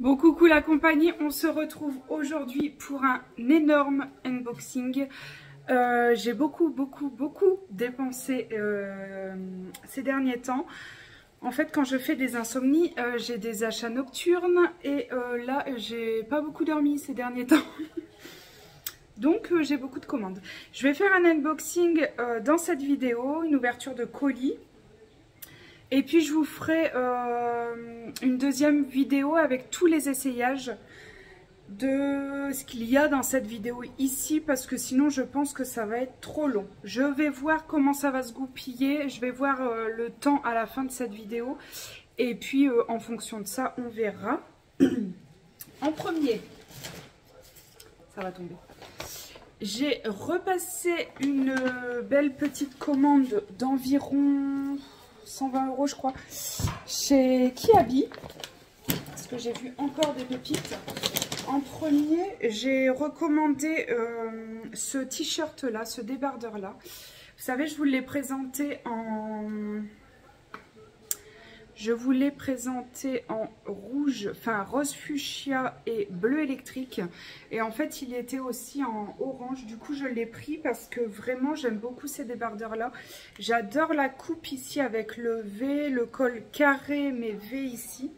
Bon, coucou la compagnie, on se retrouve aujourd'hui pour un énorme unboxing. J'ai beaucoup dépensé ces derniers temps. En fait, quand je fais des insomnies, j'ai des achats nocturnes et là, j'ai pas beaucoup dormi ces derniers temps. Donc, j'ai beaucoup de commandes. Je vais faire un unboxing dans cette vidéo, une ouverture de colis. Et puis je vous ferai une deuxième vidéo avec tous les essayages de ce qu'il y a dans cette vidéo ici, parce que sinon je pense que ça va être trop long. Je vais voir comment ça va se goupiller, je vais voir le temps à la fin de cette vidéo et puis en fonction de ça on verra. En premier, ça va tomber. J'ai repassé une belle petite commande d'environ 120 € je crois, chez Kiabi, parce que j'ai vu encore des pépites. En premier, j'ai recommandé ce t-shirt là, ce débardeur là. Vous savez, je vous l'ai présenté en rouge, enfin rose fuchsia et bleu électrique. Et en fait, il était aussi en orange. Du coup, je l'ai pris parce que vraiment, j'aime beaucoup ces débardeurs-là. J'adore la coupe ici avec le V, le col carré, mais V ici.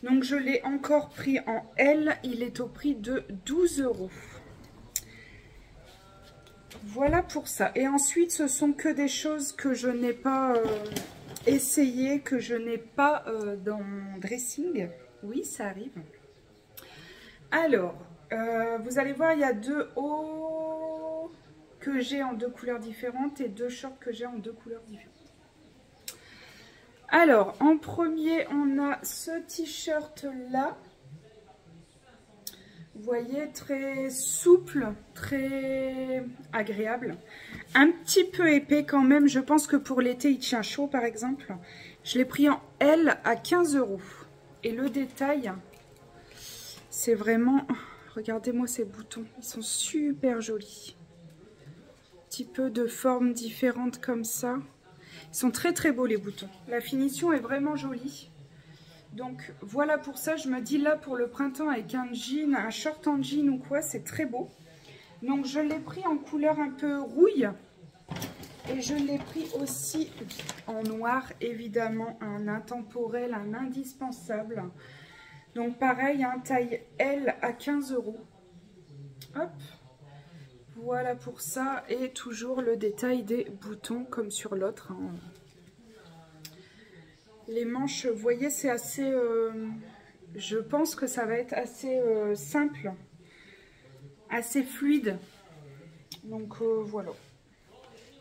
Donc, je l'ai encore pris en L. Il est au prix de 12 €. Voilà pour ça. Et ensuite, ce sont que des choses que je n'ai pas... essayer, que je n'ai pas dans mon dressing. Oui, ça arrive. Alors, vous allez voir, il y a 2 hauts que j'ai en 2 couleurs différentes et 2 shorts que j'ai en 2 couleurs différentes. Alors, en premier, on a ce t-shirt là. Vous voyez, très souple, très agréable. Un petit peu épais quand même. Je pense que pour l'été, il tient chaud par exemple. Je l'ai pris en L à 15 €. Et le détail, c'est vraiment... Regardez-moi ces boutons. Ils sont super jolis. Un petit peu de formes différentes comme ça. Ils sont très beaux les boutons. La finition est vraiment jolie. Donc voilà pour ça, je me dis là pour le printemps avec un jean, un short en jean ou quoi, c'est très beau. Donc je l'ai pris en couleur un peu rouille et je l'ai pris aussi en noir, évidemment, un intemporel, un indispensable. Donc pareil, un taille L à 15 €. Hop, voilà pour ça et toujours le détail des boutons comme sur l'autre, hein. Les manches, vous voyez, c'est assez... je pense que ça va être assez simple, assez fluide. Donc voilà.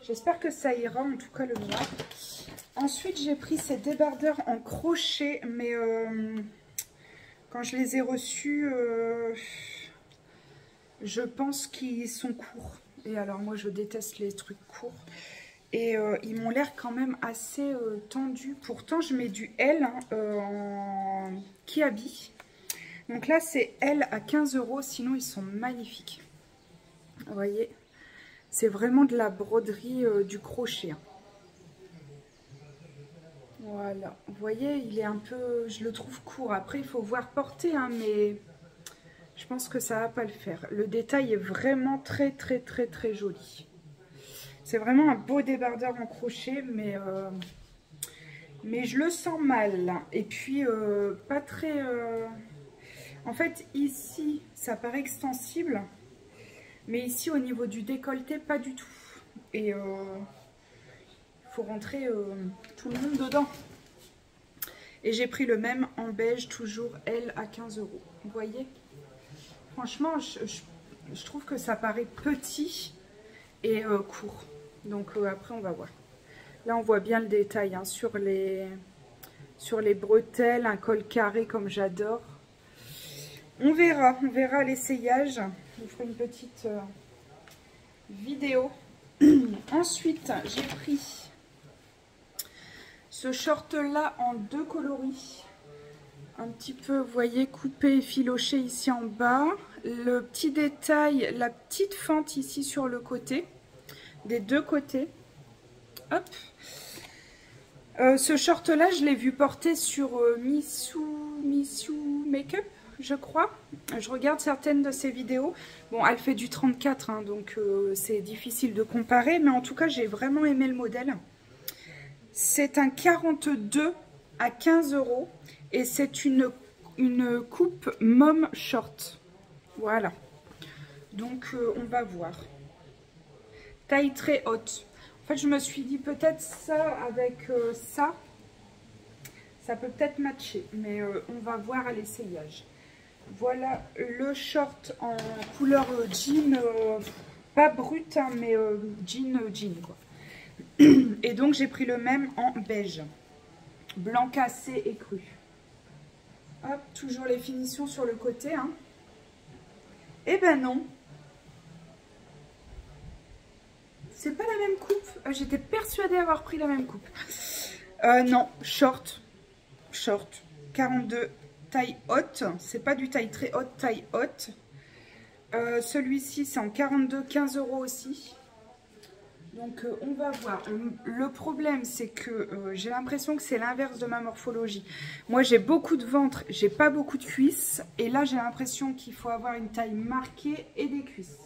J'espère que ça ira, en tout cas le noir. Ensuite, j'ai pris ces débardeurs en crochet, mais quand je les ai reçus, je pense qu'ils sont courts. Et alors moi, je déteste les trucs courts. Et ils m'ont l'air quand même assez tendus. Pourtant, je mets du L hein, en Kiabi. Donc là, c'est L à 15 €. Sinon, ils sont magnifiques. Vous voyez, c'est vraiment de la broderie du crochet. Hein. Voilà. Vous voyez, il est un peu... Je le trouve court. Après, il faut voir porter, hein, mais je pense que ça va pas le faire. Le détail est vraiment très joli. C'est vraiment un beau débardeur en crochet, mais je le sens mal. Et puis, pas très... En fait, ici, ça paraît extensible. Mais ici, au niveau du décolleté, pas du tout. Et il faut rentrer tout le monde dedans. Et j'ai pris le même en beige, toujours L à 15 €. Vous voyez? Franchement, je trouve que ça paraît petit et court. Donc après on va voir. Là on voit bien le détail hein, sur les bretelles, un col carré comme j'adore. On verra l'essayage. Je vous ferai une petite vidéo. Ensuite j'ai pris ce short là en 2 coloris. Un petit peu, vous voyez, coupé et filoché ici en bas. Le petit détail, la petite fente ici sur le côté. Des 2 côtés. Hop. Ce short là je l'ai vu porter sur Missou Make-up, je crois. Je regarde certaines de ses vidéos. Bon, elle fait du 34, hein, donc c'est difficile de comparer. Mais en tout cas, j'ai vraiment aimé le modèle. C'est un 42 à 15 € et c'est une coupe mom short. Voilà. Donc, on va voir. Taille très haute. En fait, je me suis dit peut-être ça avec ça. Ça peut peut-être matcher, mais on va voir à l'essayage. Voilà le short en couleur jean, pas brut, hein, mais jean quoi. Et donc j'ai pris le même en beige, blanc cassé et cru. Hop, toujours les finitions sur le côté. Hein. Eh ben non, c'est pas la même coupe. J'étais persuadée avoir pris la même coupe. Non, short, 42. Taille haute, c'est pas du taille très haute, taille haute. Celui-ci c'est en 42, 15 € aussi. Donc on va voir. Le problème c'est que j'ai l'impression que c'est l'inverse de ma morphologie. Moi j'ai beaucoup de ventre, j'ai pas beaucoup de cuisses. Et là j'ai l'impression qu'il faut avoir une taille marquée et des cuisses.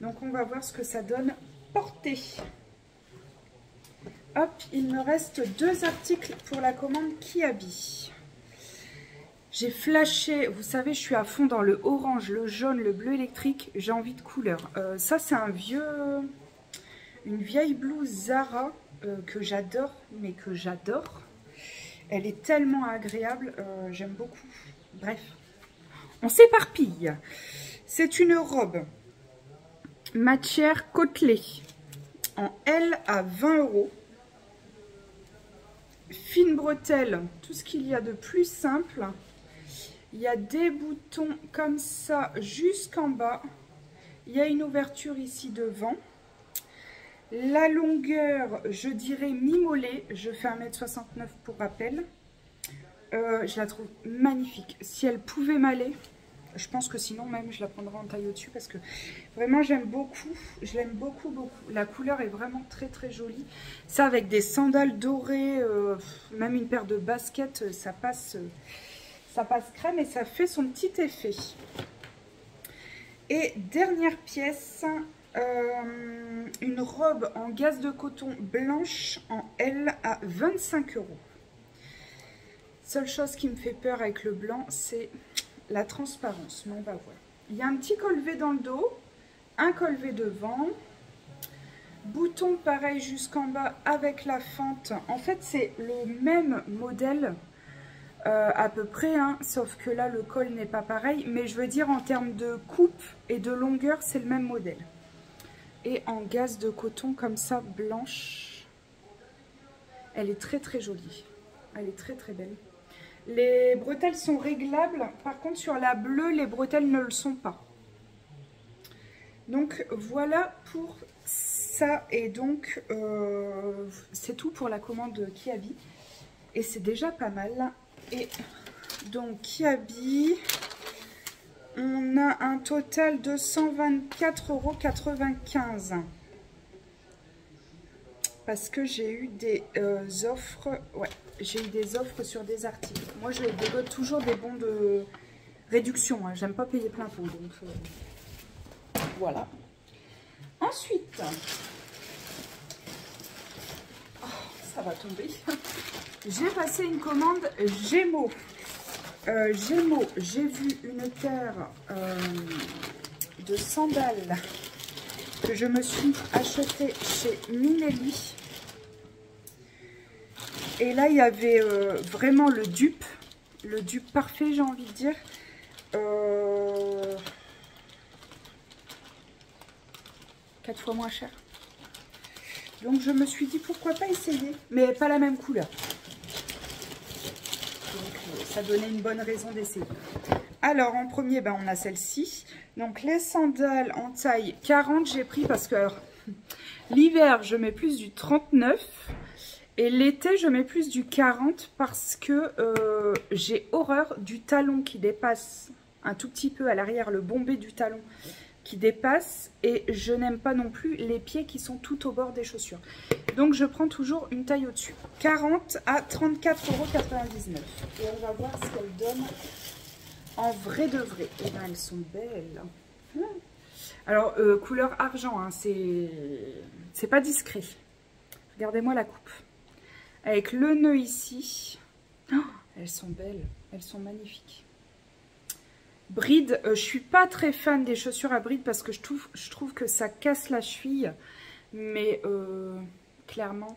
Donc on va voir ce que ça donne portée. Hop, il me reste 2 articles pour la commande Kiabi. J'ai flashé, vous savez, je suis à fond dans le orange, le jaune, le bleu électrique. J'ai envie de couleur. Ça, c'est une vieille blouse Zara que j'adore, mais que j'adore. Elle est tellement agréable, j'aime beaucoup. Bref, on s'éparpille. C'est une robe matière côtelée en L à 20 €. Fine bretelle, tout ce qu'il y a de plus simple. Il y a des boutons comme ça jusqu'en bas. Il y a une ouverture ici devant. La longueur, je dirais mi-mollet. Je fais 1,69 m pour rappel. Je la trouve magnifique. Si elle pouvait m'aller, je pense que sinon même je la prendrai en taille au-dessus parce que vraiment j'aime beaucoup. Je l'aime beaucoup, beaucoup. La couleur est vraiment très très jolie. Ça avec des sandales dorées, même une paire de baskets, ça passe crème et ça fait son petit effet. Et dernière pièce, une robe en gaze de coton blanche en L à 25 €. Seule chose qui me fait peur avec le blanc, c'est la transparence, mais on va voir. Il y a un petit collet dans le dos, un collet devant, bouton pareil jusqu'en bas avec la fente. En fait, c'est le même modèle à peu près, hein, sauf que là, le col n'est pas pareil. Mais je veux dire, en termes de coupe et de longueur, c'est le même modèle. Et en gaze de coton comme ça, blanche. Elle est très très jolie. Elle est très très belle. Les bretelles sont réglables. Par contre, sur la bleue, les bretelles ne le sont pas. Donc, voilà pour ça. Et donc, c'est tout pour la commande Kiabi. Et c'est déjà pas mal. Et donc, Kiabi, on a un total de 124,95 €. Parce que j'ai eu des offres. Ouais, j'ai eu des offres sur des articles. Moi, je dégote toujours des bons de réduction. Hein. J'aime pas payer plein pot. Donc, voilà. Ensuite, oh, ça va tomber. J'ai passé une commande Gémeaux. Gémeaux, j'ai vu une paire de sandales que je me suis achetée chez Minelli. Et là, il y avait vraiment le dupe parfait, j'ai envie de dire. 4 fois moins cher. Donc, je me suis dit, pourquoi pas essayer. Mais pas la même couleur. Donc, ça donnait une bonne raison d'essayer. Alors, en premier, ben, on a celle-ci. Donc, les sandales en taille 40, j'ai pris parce que l'hiver, je mets plus du 39. Et l'été, je mets plus du 40 parce que j'ai horreur du talon qui dépasse un tout petit peu à l'arrière, le bombé du talon qui dépasse. Et je n'aime pas non plus les pieds qui sont tout au bord des chaussures. Donc, je prends toujours une taille au-dessus. 40 à 34,99 €. Et on va voir ce qu'elle donne en vrai de vrai. Et ben elles sont belles. Alors, couleur argent, hein, c'est pas discret. Regardez-moi la coupe. Avec le nœud ici. Oh, elles sont belles, elles sont magnifiques. Bride, je suis pas très fan des chaussures à bride parce que je trouve que ça casse la cheville. Mais clairement,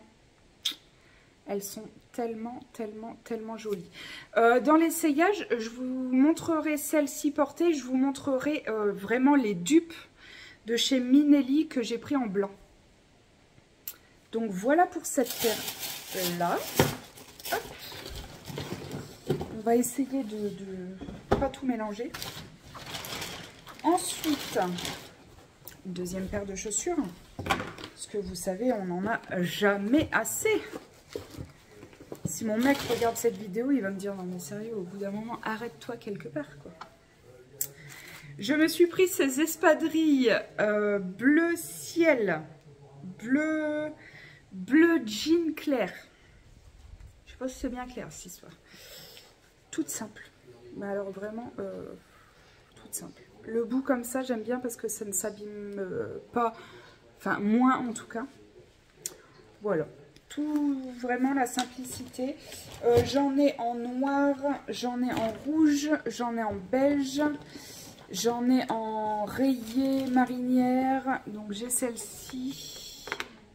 elles sont tellement, tellement, tellement jolies. Dans l'essayage, je vous montrerai celle-ci portée. Je vous montrerai vraiment les dupes de chez Minelli que j'ai pris en blanc. Donc voilà pour cette paire-là. On va essayer de pas tout mélanger. Ensuite, une deuxième paire de chaussures. Parce que vous savez, on n'en a jamais assez. Si mon mec regarde cette vidéo, il va me dire, non mais sérieux, au bout d'un moment, arrête-toi quelque part, quoi. Je me suis pris ces espadrilles bleu ciel, bleu jean clair. Je sais pas si c'est bien clair cette histoire. Toute simple. Mais alors vraiment, toute simple. Le bout comme ça, j'aime bien parce que ça ne s'abîme pas. Enfin, moins en tout cas. Voilà. Tout, vraiment la simplicité. J'en ai en noir, j'en ai en rouge, j'en ai en beige. J'en ai en rayé marinière. Donc j'ai celle-ci.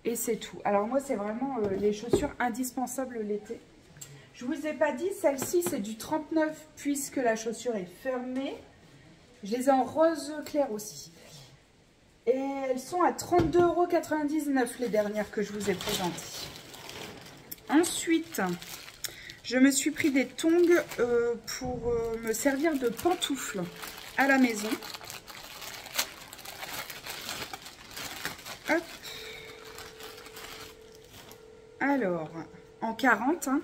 Et c'est tout. Alors moi, c'est vraiment les chaussures indispensables l'été. Je vous ai pas dit, celle-ci c'est du 39 puisque la chaussure est fermée. Je les ai en rose clair aussi. Et elles sont à 32,99 € les dernières que je vous ai présentées. Ensuite, je me suis pris des tongs pour me servir de pantoufles à la maison. Hop. Alors, en 40, hein.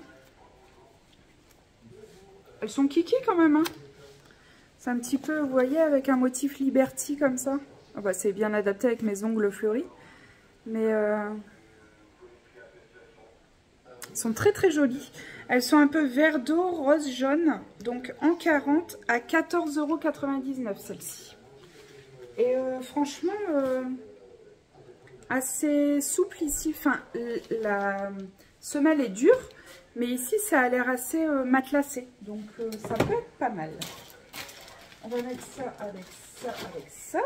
Elles sont kiki quand même, hein. C'est un petit peu, vous voyez, avec un motif Liberty comme ça. Oh bah, c'est bien adapté avec mes ongles fleuris. Mais elles sont très très jolies. Elles sont un peu vert d'eau, rose, jaune. Donc en 40 à 14,99 € celle-ci. Et franchement, assez souple ici. Enfin, la semelle est dure. Mais ici, ça a l'air assez matelassé. Donc ça peut être pas mal. On va mettre ça avec ça, avec ça.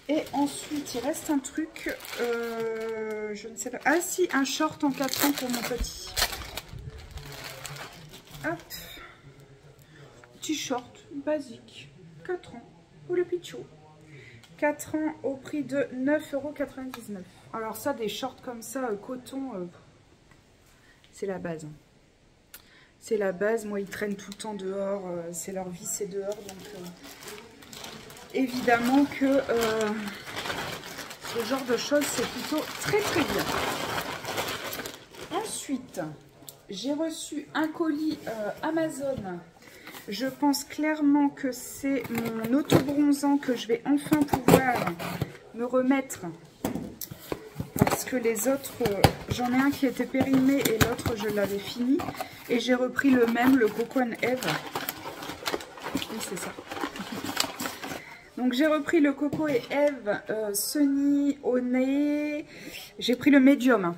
Et ensuite, il reste un truc, je ne sais pas. Ah si, un short en 4 ans pour mon petit. Hop. Petit short basique, 4 ans, pour le pichou. 4 ans au prix de 9,99 €. Alors ça, des shorts comme ça, coton, c'est la base. C'est la base. Moi, ils traînent tout le temps dehors. C'est leur vie, c'est dehors. Donc, évidemment que ce genre de choses, c'est plutôt très très bien. Ensuite, j'ai reçu un colis Amazon. Je pense clairement que c'est mon auto-bronzant que je vais enfin pouvoir me remettre. Parce que les autres, j'en ai un qui était périmé et l'autre, je l'avais fini. Et j'ai repris le même, le Coco & Eve. Oui, c'est ça. Donc j'ai repris le Coco et Eve Sunny au nez. J'ai pris le médium.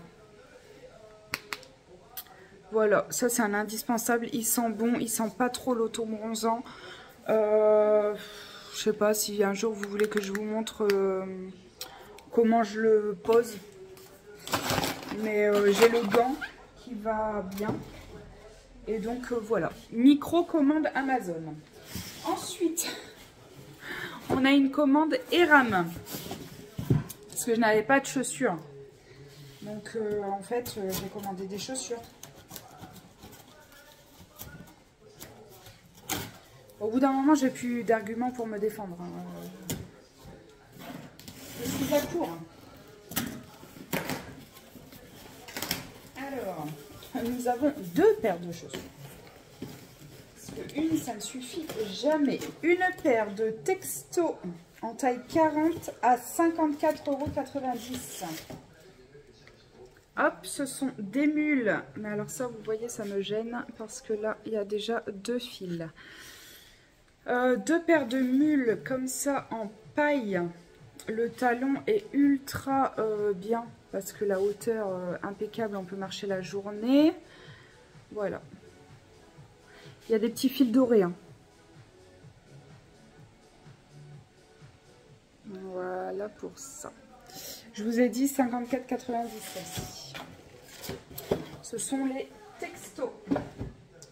Voilà, ça c'est un indispensable. Il sent bon, il sent pas trop l'auto-bronzant. Je sais pas si un jour vous voulez que je vous montre comment je le pose. Mais j'ai le gant qui va bien. Et donc voilà, micro-commande Amazon. Ensuite, on a une commande Eram. Parce que je n'avais pas de chaussures. Donc en fait, j'ai commandé des chaussures. Au bout d'un moment, j'ai plus d'arguments pour me défendre. Je suis à court. Alors, nous avons 2 paires de chaussures. Parce que une, ça ne suffit jamais. Une paire de textos en taille 40 à 54,90 €. Hop, ce sont des mules. Mais alors ça, vous voyez, ça me gêne parce que là, il y a déjà 2 fils. Deux paires de mules comme ça en paille. Le talon est ultra bien parce que la hauteur impeccable, on peut marcher la journée. Voilà. Il y a des petits fils dorés. Hein. Voilà pour ça. Je vous ai dit 54,90. Ce sont les textos.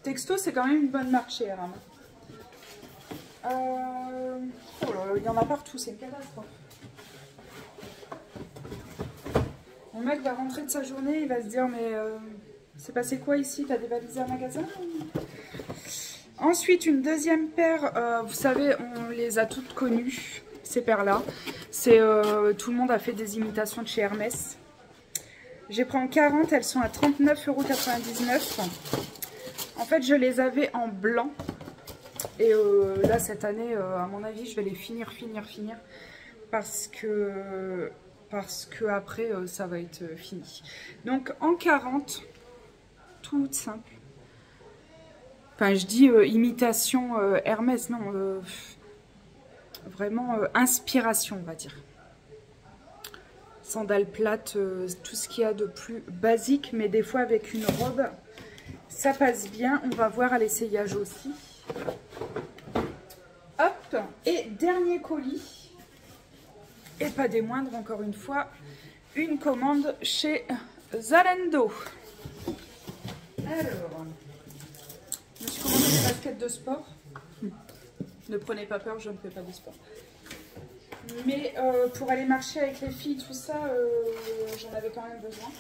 Texto, c'est quand même une bonne marque chez RM. Oh là là, il y en a partout, c'est une catastrophe. Mon mec va rentrer de sa journée, il va se dire mais c'est passé quoi ici? T'as dévalisé un magasin? Ensuite, une deuxième paire, vous savez, on les a toutes connues, ces paires-là. C'est tout le monde a fait des imitations de chez Hermès. J'ai pris en 40, elles sont à 39,99 €. En fait, je les avais en blanc. Et là, cette année, à mon avis, je vais les finir. Parce que après, ça va être fini. Donc, en 40, toute simple. Enfin, je dis imitation Hermès, non. Vraiment inspiration, on va dire. Sandales plates, tout ce qu'il y a de plus basique, mais des fois avec une robe, ça passe bien. On va voir à l'essayage aussi. Hop, et dernier colis, et pas des moindres, encore une fois, une commande chez Zalando. Alors, je me suis commandé des baskets de sport. Ne prenez pas peur, je ne fais pas de sport. Mais pour aller marcher avec les filles, tout ça, j'en avais quand même besoin.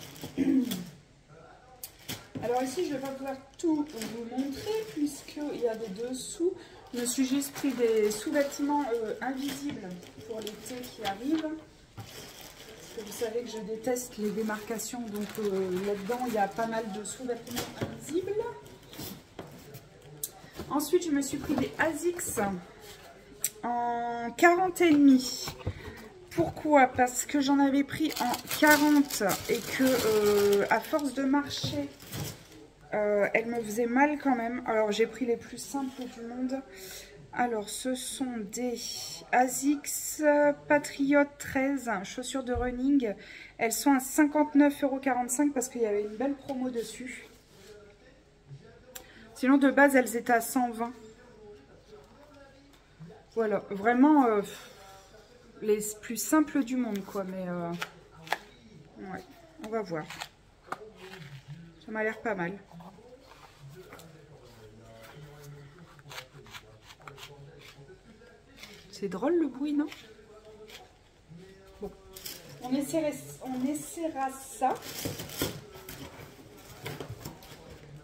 Alors ici, je ne vais pas pouvoir tout vous montrer puisqu'il y a des dessous. Je me suis juste pris des sous-vêtements invisibles pour l'été qui arrive. Parce que vous savez que je déteste les démarcations, donc là-dedans, il y a pas mal de sous-vêtements invisibles. Ensuite, je me suis pris des ASICS en 40,5. Pourquoi? Parce que j'en avais pris en 40 et que à force de marcher, elle me faisait mal quand même. Alors j'ai pris les plus simples du monde. Alors ce sont des ASICS Patriot 13, chaussures de running. Elles sont à 59,45 € parce qu'il y avait une belle promo dessus. Sinon de base elles étaient à 120. Voilà, vraiment les plus simples du monde quoi, mais ouais, on va voir. Ça m'a l'air pas mal. C'est drôle le bruit, non? Bon, on essaiera ça.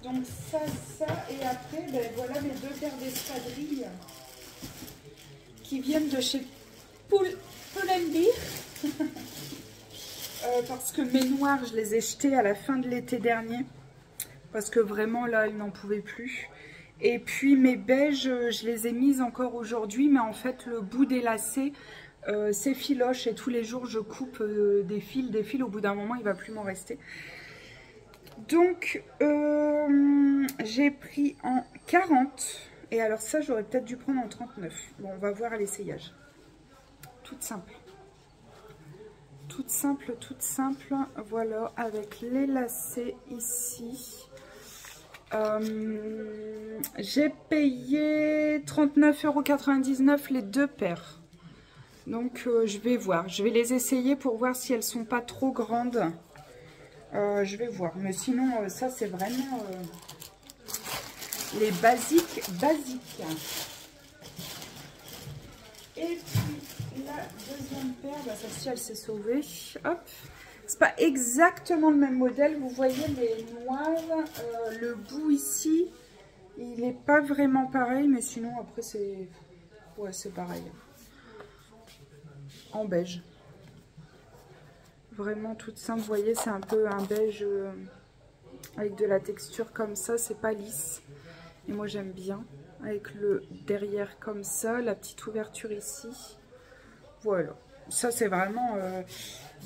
Donc ça, et après, ben voilà mes deux paires d'espadrilles qui viennent de chez Pull&Bear. Parce que mes noirs, je les ai jetés à la fin de l'été dernier. Parce que vraiment, là, ils n'en pouvaient plus. Et puis mes beiges, je les ai mises encore aujourd'hui. Mais en fait, le bout des lacets, c'est filoche. Et tous les jours, je coupe des fils. Au bout d'un moment, il ne va plus m'en rester. Donc, j'ai pris en 40. Et alors ça, j'aurais peut-être dû prendre en 39. Bon, on va voir à l'essayage. Toute simple. Toute simple. Voilà, avec les lacets ici. J'ai payé 39,99 € les deux paires. Donc, je vais voir. Je vais les essayer pour voir si elles sont pas trop grandes. Je vais voir. Mais sinon, ça, c'est vraiment les basiques. Et puis, la deuxième paire, bah, celle-ci, elle s'est sauvée. Hop. C'est pas exactement le même modèle. Vous voyez les noirs. Le bout ici, il n'est pas vraiment pareil. Mais sinon, après, c'est... Ouais, c'est pareil. En beige. Vraiment toute simple. Vous voyez, c'est un peu un beige avec de la texture comme ça. C'est pas lisse. Et moi, j'aime bien. Avec le derrière comme ça. La petite ouverture ici. Voilà. Ça, c'est vraiment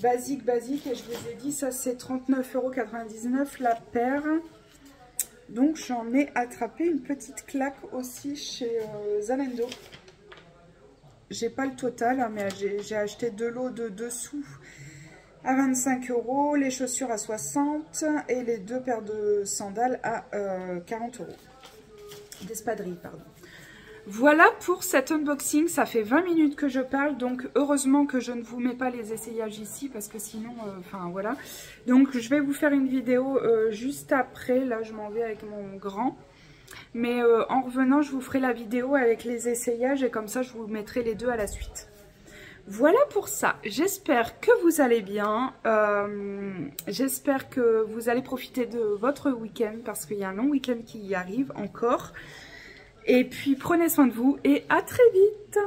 basique. Et je vous ai dit, ça, c'est 39,99 € la paire. Donc j'en ai attrapé une petite claque aussi chez Zalando. J'ai pas le total, hein, mais j'ai acheté de l'eau de dessous à 25 €, les chaussures à 60 et les 2 paires de sandales à 40 €. D'espadrilles, pardon. Voilà pour cet unboxing, ça fait 20 minutes que je parle, donc heureusement que je ne vous mets pas les essayages ici, parce que sinon, enfin voilà. Donc je vais vous faire une vidéo juste après, là je m'en vais avec mon grand. Mais en revenant, je vous ferai la vidéo avec les essayages et comme ça je vous mettrai les deux à la suite. Voilà pour ça, j'espère que vous allez bien, j'espère que vous allez profiter de votre week-end parce qu'il y a un long week-end qui arrive encore. Et puis prenez soin de vous et à très vite.